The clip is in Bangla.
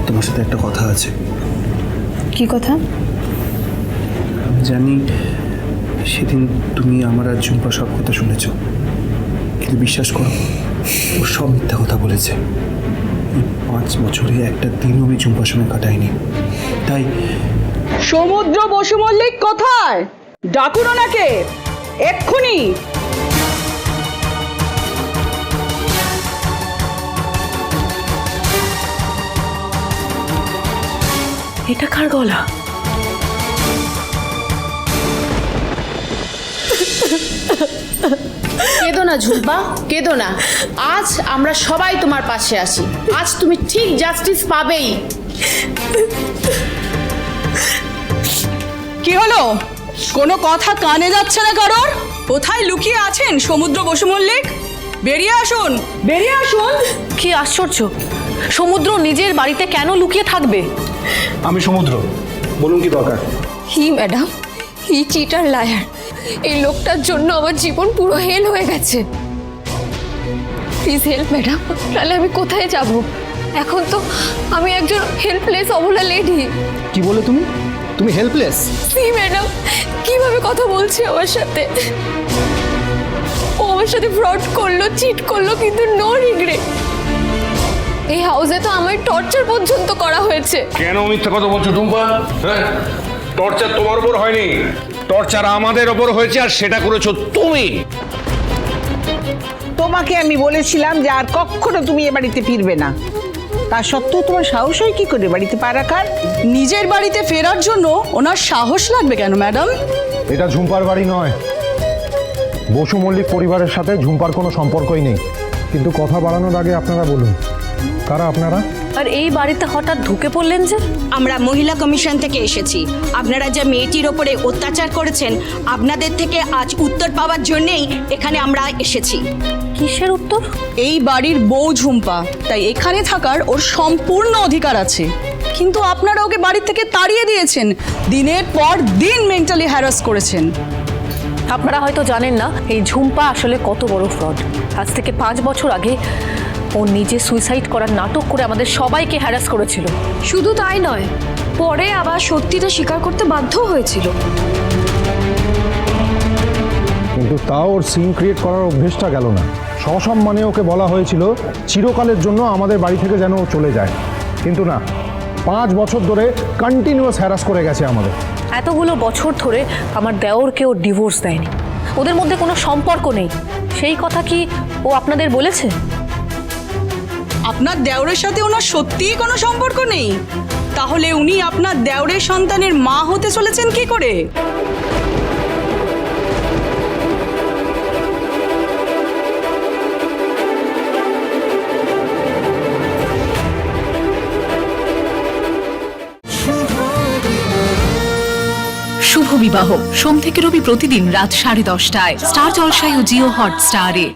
তোমার সাথে একটা কথা আছে। কি কথা? আমি জানি সেদিন তুমি আমার আর ঝুম্পা সব কথা শুনেছ, কিন্তু বিশ্বাস করো ও সব মিথ্যা কথা বলেছে। এই 5 বছরে একটা দিনও আমি ঝুম্পার সঙ্গে কাটাইনি। তাই সমুদ্র বসু মল্লিক কোথায়? ডাকুন ওনাকে এক্ষুনি। এটা কার গলা? কেঁদো না ঝুম্পা, কেঁদো না। আজ আমরা সবাই তোমার পাশে আছি। আজ তুমি ঠিক জাস্টিস পাবেই। কি হলো? কোনো কথা কানে যাচ্ছে না কারোর? কোথায় লুকিয়ে আছেন সমুদ্র বসু মল্লিক? বেরিয়ে আসুন, বেরিয়ে আসুন। কি আশ্চর্য, সমুদ্র নিজের বাড়িতে কেন লুকিয়ে থাকবে? আমি সমুদ্র, বলুন কি দরকার? হি ম্যাডাম, হি চিটার লায়ার। এই লোকটার জন্য আমার জীবন পুরো হেল হয়ে গেছে। প্লিজ হেল্প ম্যাডাম, তাহলে আমি কোথায় যাব? এখন তো আমি একজন হেল্পলেস অবলা লেডি। কি বলে তুমি? তুমি হেল্পলেস? সি ম্যাডাম, কিভাবে কথা বলছে আমার সাথে। ও আমার সাথে ফ্রড করলো, চিট করলো, কিন্তু নো রিগ্রেট। এই হাউসে তো আমার টর্চার পর্যন্ত করা হয়েছে। কেন মিথ্যা কথা বলছো টুম্পা? হ্যাঁ, টর্চার তোমার উপর হয়নি, টর্চার আমাদের ওপর হয়েছে, আর সেটা করেছো তুমি। তোমাকে আমি বলেছিলাম যে আর কখনো তুমি এ বাড়িতে ফিরবে না, তা সত্ত্বেও তোমার সাহস হয় কি করে বাড়িতে পা রাখার? নিজের বাড়িতে ফেরার জন্য ওনার সাহস লাগবে কেন ম্যাডাম? এটা ঝুম্পার বাড়ি নয়। বসু মল্লিক পরিবারের সাথে ঝুম্পার কোনো সম্পর্কই নেই। কিন্তু কথা বাড়ানোর আগে আপনারা বলুন, কারা আপনারা? আর এই বাড়িতে হঠাৎ ঢুকে পড়লেন যে? আমরা মহিলা কমিশন থেকে এসেছি। আপনারা যে মেয়েটির ওপরে অত্যাচার করেছেন, আপনাদের থেকে আজ উত্তর পাওয়ার জন্যেই এখানে আমরা এসেছি। কিসের উত্তর? এই বাড়ির বউ ঝুম্পা, তাই এখানে থাকার ওর সম্পূর্ণ অধিকার আছে। কিন্তু আপনারা ওকে বাড়ি থেকে তাড়িয়ে দিয়েছেন, দিনের পর দিন মেন্টালি হ্যারাস করেছেন। আপনারা হয়তো জানেন না এই ঝুম্পা আসলে কত বড় ফ্রড। আজ থেকে 5 বছর আগে ও নিজে সুইসাইড করার নাটক করে আমাদের সবাইকে হ্যারাস করেছিল। শুধু তাই নয়, পরে আবার সত্যিটা স্বীকার করতে বাধ্য হয়েছিল। কিন্তু তাও ওর সিন ক্রিয়েট করার অভ্যেসটা গেল না। সসম্মানে ওকে বলা হয়েছিল চিরকালের জন্য আমাদের বাড়ি থেকে যেন ও চলে যায়, কিন্তু না, 5 বছর ধরে কন্টিনিউয়াস হ্যারাস করে গেছে আমাদের। এতগুলো বছর ধরে আমার দেওরকে ও ডিভোর্স দেয়নি, ওদের মধ্যে কোনো সম্পর্ক নেই। সেই কথা কি ও আপনাদের বলেছে? আপনার দেওরের সাথে ওনার সত্যিই কোনো সম্পর্ক নেই? তাহলে উনি আপনার দেওরের সন্তানের মা হতে চলেছেন কি করে? শুভ বিবাহ সোম থেকে রবি প্রতিদিন রাত 10:30টায় স্টার জলসায় ও জিও হটস্টারে।